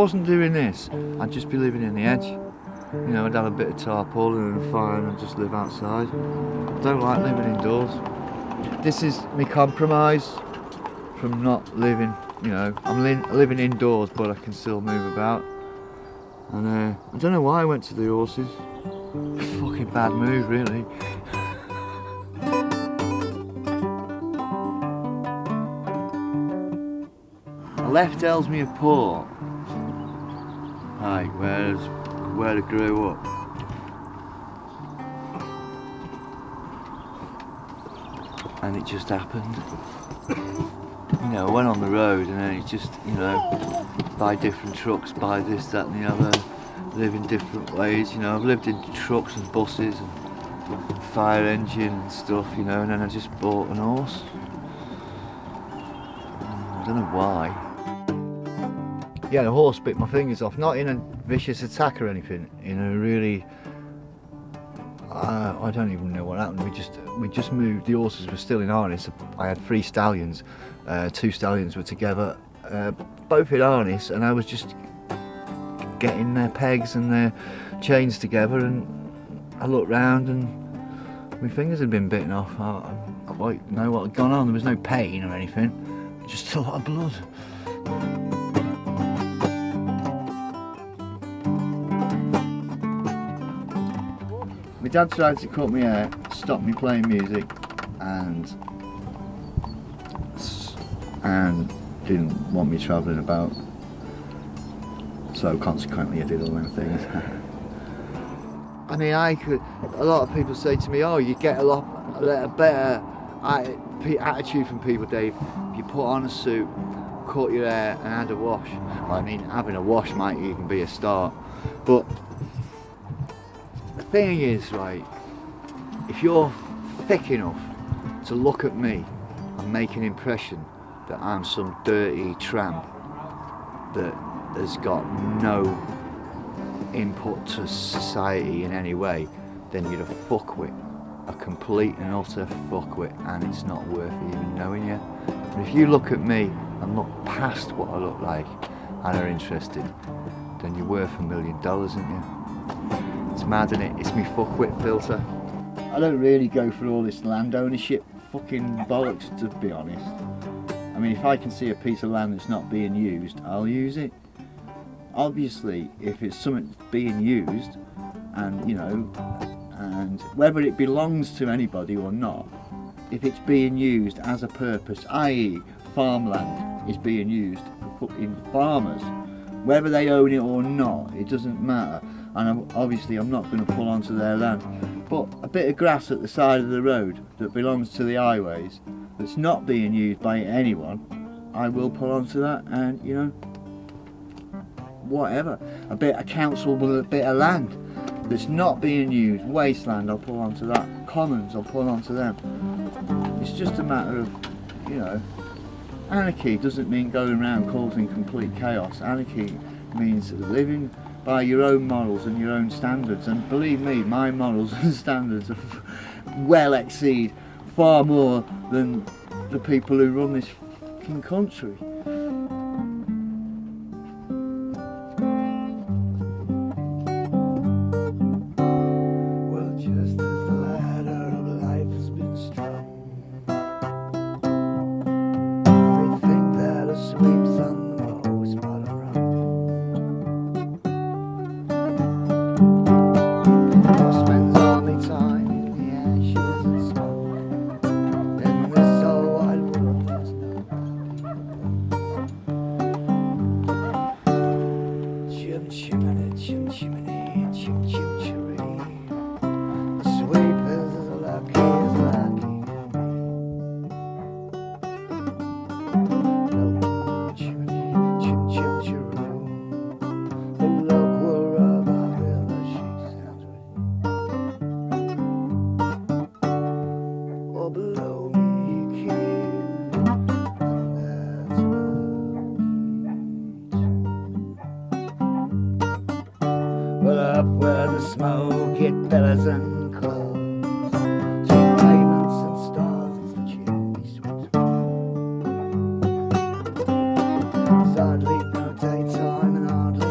wasn't doing this, I'd just be living in the edge. You know, I'd have a bit of tarpaulin and a fire and I'd just live outside. I don't like living indoors. This is my compromise from not living, you know, I'm living indoors but I can still move about. And I don't know why I went to the horses. Fucking bad move, really. I left Ellesmere Port, where I grew up. And it just happened. You know, I went on the road and then it just, you know, buy different trucks, buy this, that and the other, live in different ways, you know. I've lived in trucks and buses and fire engine and stuff, you know, and then I just bought an horse. I don't know why. Yeah, the horse bit my fingers off, not in a vicious attack or anything, in a really, I don't even know what happened. We just moved, the horses were still in harness. I had 3 stallions, 2 stallions were together, both in harness, and I was just getting their pegs and their chains together, and I looked round and my fingers had been bitten off. I didn't quite know what had gone on. There was no pain or anything, just a lot of blood. My dad tried to cut me hair, stop me playing music, and didn't want me travelling about. So consequently I did all them things. I mean, a lot of people say to me, oh, you get a better attitude from people, Dave, if you put on a suit, cut your hair and had a wash. Well, I mean, having a wash might even be a start, but the thing is, right, if you're thick enough to look at me and make an impression that I'm some dirty tramp that has got no input to society in any way, then you're a fuckwit, a complete and utter fuckwit, and it's not worth even knowing you. And if you look at me and look past what I look like and are interested, then you're worth $1 million, aren't you? It's mad, isn't it? It's me fuckwit filter. I don't really go for all this land ownership fucking bollocks, to be honest. I mean, if I can see a piece of land that's not being used, I'll use it. Obviously, if it's something that's being used, and you know, and whether it belongs to anybody or not, if it's being used as a purpose, i.e. farmland is being used for fucking farmers, whether they own it or not, it doesn't matter. And obviously I'm not going to pull onto their land, but a bit of grass at the side of the road that belongs to the highways, that's not being used by anyone, I will pull onto that, and you know, whatever. A bit of council with a bit of land that's not being used, wasteland, I'll pull onto that. Commons, I'll pull onto them. It's just a matter of, you know, anarchy doesn't mean going around causing complete chaos. Anarchy means living by your own morals and your own standards, and believe me, my morals and standards well exceed far more than the people who run this fucking country. Well, just as the ladder of life has been strung, everything that sweeps on the most bottom rung. I spends all my time in the ashes and smoke. Then this whole wide world has no chim chimney, chim chimney, chim chim chiree. The sweepers as lucky as lucky. No chimney, chim chim chiroo. The look will rub our villa, she sounds right. Or below me, kid, and that's lucky. Well, up where the smoke it billows and calls, between pavements and stars, it's the chimney sweeps. There's hardly no daytime and hardly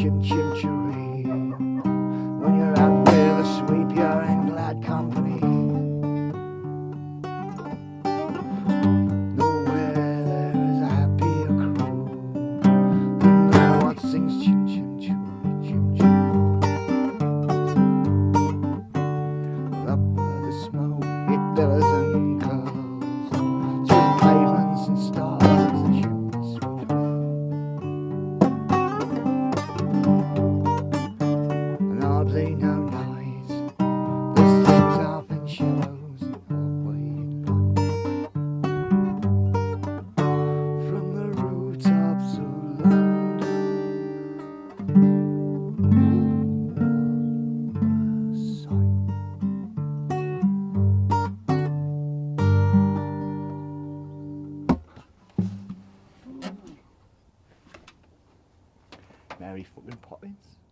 chim chim chiree. When you're out with a sweep, you're in glad company. Nowhere there is a happier crew than that what sings chim chim chiree, chim chim. Up where the smoke it billows and curls through pavements and stars, the chimney sweep. And hardly no noise, the things off in shadows and walkway in light. From the rooftops of London, what a sight. Mary fucking Poppins.